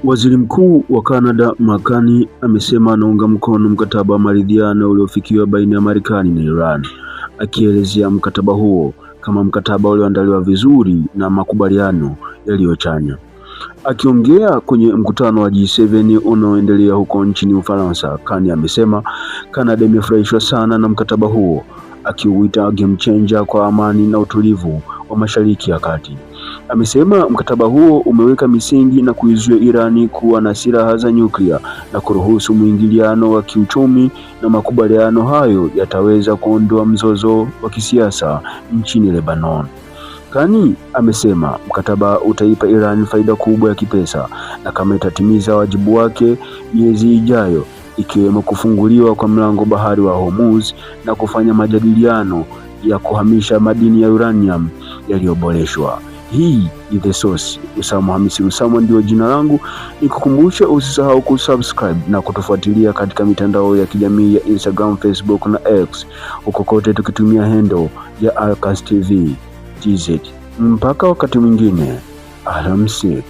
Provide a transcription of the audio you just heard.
Waziri Mkuu wa Canada Makani amesema anaunga mkono mkataba wa maridhiano uliofikiwa baina ya Marekani na Iran, akielezea mkataba huo kama mkataba ulioandaliwa vizuri na makubaliano yaliyochanya. Akiongea kwenye mkutano wa G7 unaoendelea huko nchini Ufaransa, Kani amesema Canada imefurahishwa sana na mkataba huo, akiuita game changer kwa amani na utulivu wa Mashariki ya Kati. Amesema mkataba huo umeweka misingi na kuizuia Irani kuwa na silaha za nyuklia na kuruhusu mwingiliano wa kiuchumi, na makubaliano hayo yataweza kuondoa mzozo wa kisiasa nchini Lebanon. Kani amesema mkataba utaipa Iran faida kubwa ya kipesa, na kama itatimiza wajibu wake miezi ijayo, ikiwemo kufunguliwa kwa mlango bahari wa Hormuz na kufanya majadiliano ya kuhamisha madini ya uranium yaliyoboreshwa. Hii ni The Source. Usama Hamisi Usama ndio jina langu. Nikukumbusha usisahau kusubscribe na kutufuatilia katika mitandao ya kijamii ya Instagram, Facebook na X, huko kote tukitumia handle ya Alkas TV TZ. Mpaka wakati mwingine, alamsik.